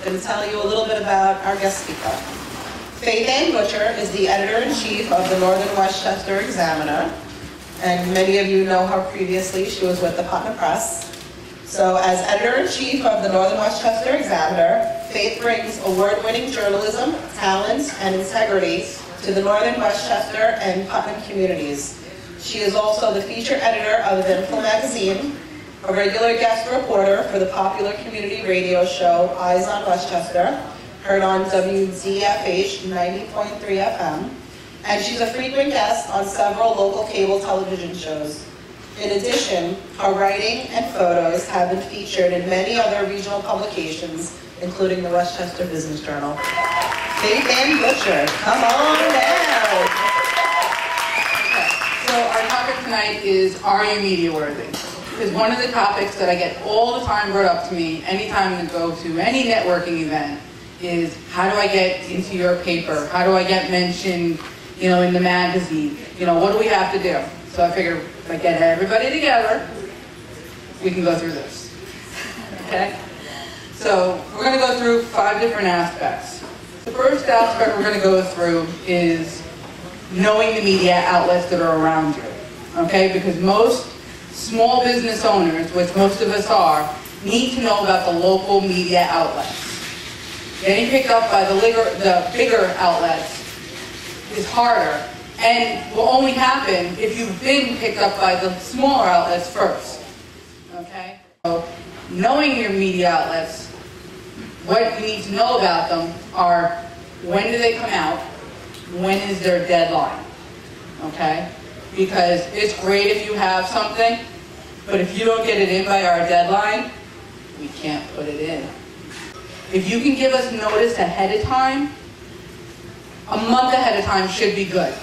I'm going to tell you a little bit about our guest speaker. FaithAnn Butcher is the editor-in-chief of the Northern Westchester Examiner, and many of you know her previously. She was with the Putnam Press. So as editor-in-chief of the Northern Westchester Examiner, Faith brings award-winning journalism, talent, and integrity to the Northern Westchester and Putnam communities. She is also the feature editor of Eventful magazine, a regular guest reporter for the popular community radio show Eyes on Westchester, heard on WZFH 90.3 FM, and she's a frequent guest on several local cable television shows. In addition, her writing and photos have been featured in many other regional publications, including the Westchester Business Journal. FaithAnn Butcher, come on down. So our topic tonight is, are you media worthy? Because one of the topics that I get all the time brought up to me anytime I go to any networking event is, how do I get into your paper? How do I get mentioned, in the magazine? What do we have to do? So I figured if I get everybody together, we can go through this. Okay? So we're going to go through 5 different aspects. The first aspect we're going to go through is knowing the media outlets that are around you, okay? Because most small business owners, which most of us are, need to know about the local media outlets. Getting picked up by the bigger outlets is harder, and will only happen if you've been picked up by the smaller outlets first, okay? So knowing your media outlets, what you need to know about them are, when do they come out? When is their deadline? Okay? Because it's great if you have something, but if you don't get it in by our deadline, we can't put it in. If you can give us notice ahead of time, a month ahead of time should be good.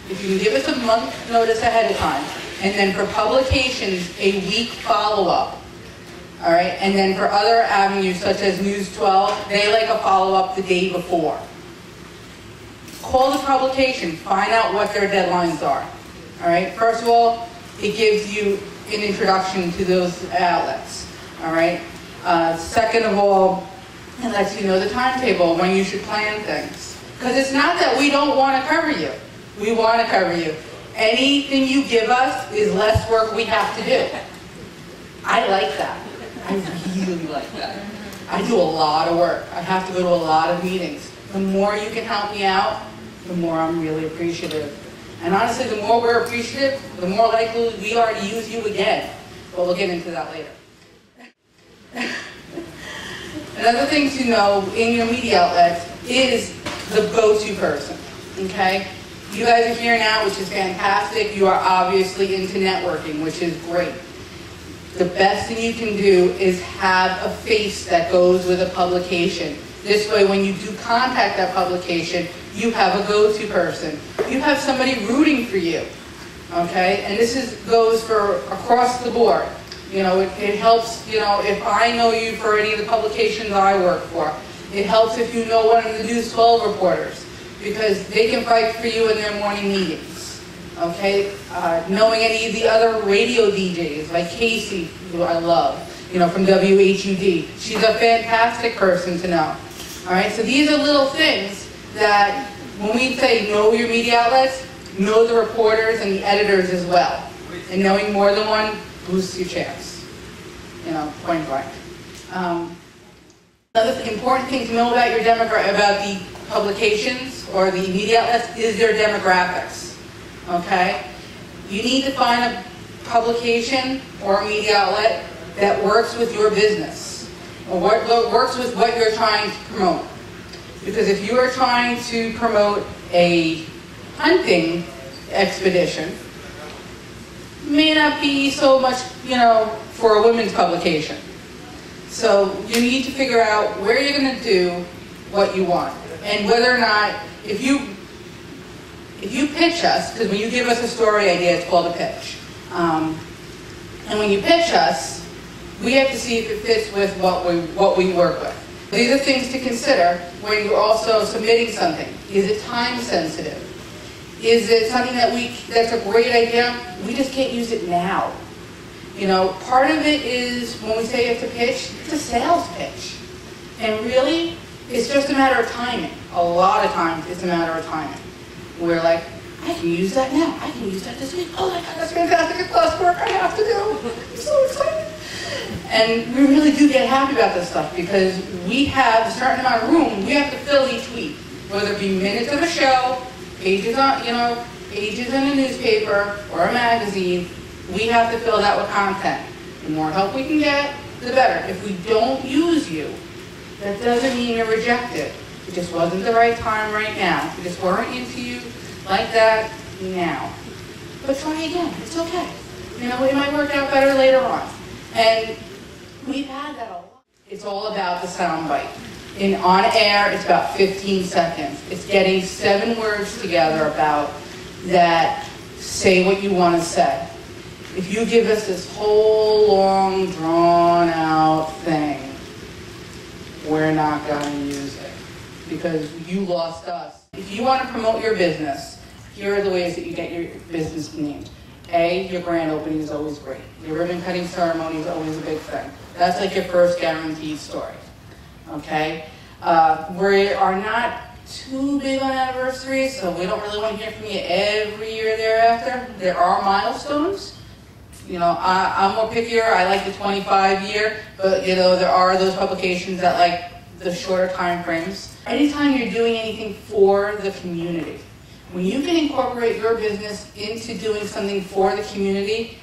If you can give us a month notice ahead of time, and then for publications, a week follow-up. All right? And then for other avenues such as News 12, they like a follow-up the day before. Call the publication, find out what their deadlines are. All right? First of all, it gives you an introduction to those outlets. All right? Second of all, it lets you know the timetable when you should plan things. Because it's not that we don't want to cover you. We want to cover you. Anything you give us is less work we have to do. I like that. I really like that. I do a lot of work. I have to go to a lot of meetings. The more you can help me out, the more I'm really appreciative. And honestly, the more we're appreciative, the more likely we are to use you again. But we'll get into that later. Another thing to know in your media outlets is the go-to person, okay? You guys are here now, which is fantastic. You are obviously into networking, which is great. The best thing you can do is have a face that goes with a publication. This way, when you do contact that publication, you have a go-to person. You have somebody rooting for you, okay? And this goes for across the board. It helps, if I know you for any of the publications I work for. It helps if you know one of the News 12 reporters, because they can fight for you in their morning meetings, okay? Knowing any of the other radio DJs, like Casey, who I love, from WHUD. She's a fantastic person to know, all right? So these are little things that, when we say know your media outlets, know the reporters and the editors as well. And knowing more than one boosts your chance, point blank. Another important thing to know about about the publications or the media outlets is their demographics, okay? You need to find a publication or a media outlet that works with your business, or what works with what you're trying to promote. Because if you are trying to promote a hunting expedition, it may not be so much, for a women's publication. So you need to figure out where you're going to do what you want, and whether or not, if you pitch us, because when you give us a story idea, it's called a pitch. And when you pitch us, we have to see if it fits with what we work with. These are things to consider when you're also submitting something. Is it time sensitive? Is it something that's a great idea? We just can't use it now. Part of it is when we say you have to pitch, it's a sales pitch. And really, it's just a matter of timing. A lot of times, it's a matter of timing. We're like, I can use that now. I can use that this week. Oh my God, that's fantastic. It's less work I have to do. I'm so excited. And we really do get happy about this stuff because we have a certain amount of room we have to fill each week, whether it be minutes of a show, pages on, pages in a newspaper or a magazine. We have to fill that with content. The more help we can get, the better. If we don't use you, that doesn't mean you're rejected. It just wasn't the right time right now. We just weren't into you like that now. But try again. It's okay. It might work out better later on. And we've had that a lot. It's all about the soundbite. On air, it's about 15 seconds. It's getting 7 words together about that say what you want to say. If you give us this whole long, drawn-out thing, we're not going to use it because you lost us. If you want to promote your business, here are the ways that you get your business named. A, your grand opening is always great. Your ribbon cutting ceremony is always a big thing. That's like your first guaranteed story. Okay? We are not too big on anniversaries, so we don't really want to hear from you every year thereafter. There are milestones. I'm more pickier. I like the 25-year, but there are those publications that like the shorter time frames. Anytime you're doing anything for the community, when you can incorporate your business into doing something for the community,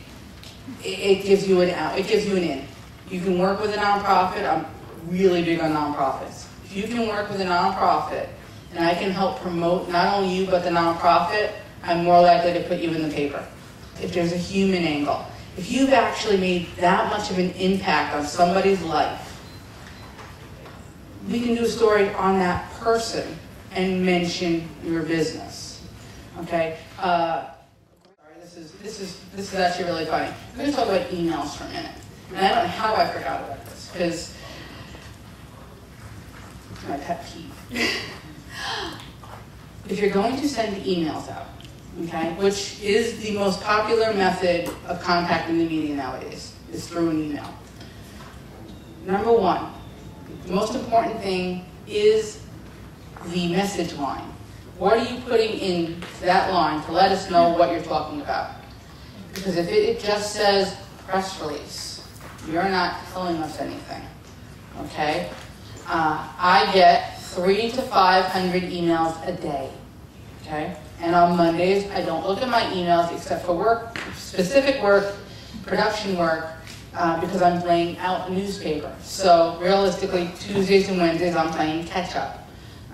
it gives you an out. It gives you an in. You can work with a nonprofit. I'm really big on nonprofits. If you can work with a nonprofit, and I can help promote not only you but the nonprofit, I'm more likely to put you in the paper. If there's a human angle, if you've actually made that much of an impact on somebody's life, we can do a story on that person and mention your business. Okay. Sorry, this is actually really funny. I'm going to talk about emails for a minute, and I don't know how I forgot about this because it's my pet peeve. If you're going to send emails out, okay, which is the most popular method of contacting the media nowadays, is through an email. Number one, the most important thing is the message line. What are you putting in that line to let us know what you're talking about? Because if it just says press release, you're not telling us anything, okay? I get 300 to 500 emails a day, okay? And on Mondays, I don't look at my emails except for work, specific work, production work, because I'm laying out a newspaper. So realistically, Tuesdays and Wednesdays, I'm playing catch up.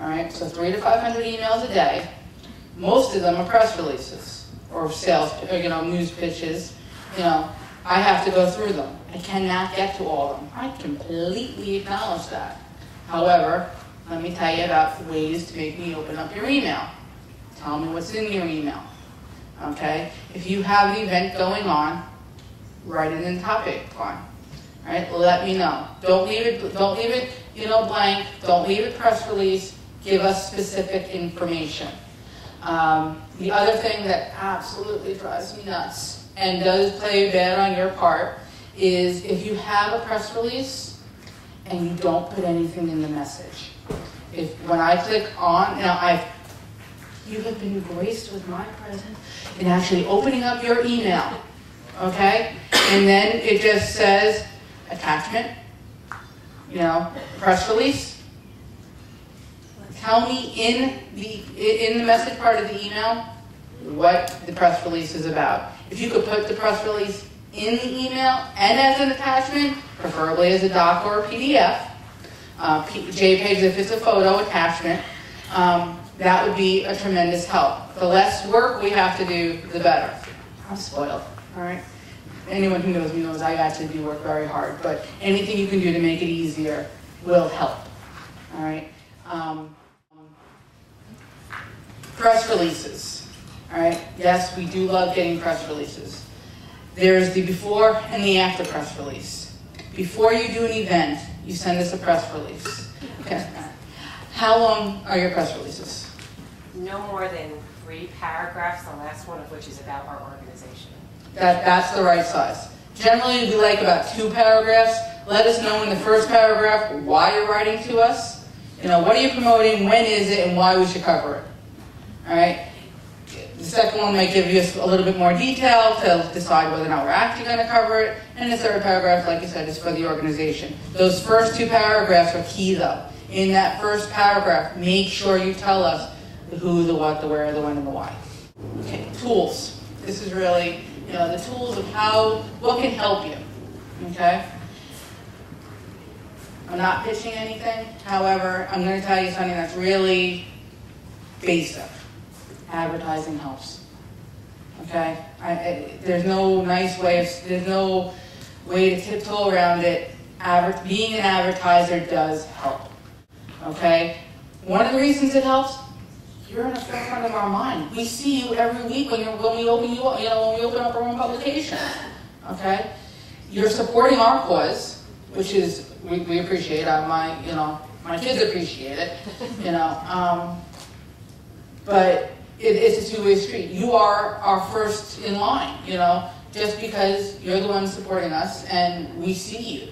All right, so 300 to 500 emails a day. Most of them are press releases or sales, news pitches. I have to go through them. I cannot get to all of them. I completely acknowledge that. However, let me tell you about ways to make me open up your email. Tell me what's in your email. Okay? If you have an event going on, write it in the topic line. All right? Let me know. Don't leave it blank. Don't leave it press release. Give us specific information. The other thing that absolutely drives me nuts and does play bad on your part is if you have a press release and you don't put anything in the message. When I click on, you have been graced with my presence in actually opening up your email, okay? And then it just says attachment, press release. Tell me in the message part of the email what the press release is about. If you could put the press release in the email and as an attachment, preferably as a doc or a PDF, JPEGs if it's a photo attachment, that would be a tremendous help. The less work we have to do, the better. I'm spoiled, all right? Anyone who knows me knows I actually do work very hard, but anything you can do to make it easier will help, all right? Press releases, all right? Yes, we do love getting press releases. There's the before and the after press release. Before you do an event, you send us a press release. Okay. How long are your press releases? No more than 3 paragraphs, the last one of which is about our organization. That's the right size. Generally, we like about 2 paragraphs. Let us know in the first paragraph why you're writing to us. You know, what are you promoting, when is it, and why we should cover it. All right? The second one might give you a little bit more detail to decide whether or not we're actually going to cover it. And the third paragraph, like I said, is for the organization. Those first two paragraphs are key, though. In that first paragraph, make sure you tell us the who, the what, the where, the when, and the why. Okay, tools. This is really, you know, the tools of what can help you. Okay? I'm not pitching anything. However, I'm going to tell you something that's really basic. Advertising helps. Okay? There's no nice way there's no way to tiptoe around it. Being an advertiser does help. Okay? One of the reasons it helps, you're in the forefront of our mind. We see you every week when we open up our own publication. Okay? You're supporting our cause, which is we appreciate. My kids appreciate it. But it's a two-way street. You are our first in line, just because you're the one supporting us and we see you.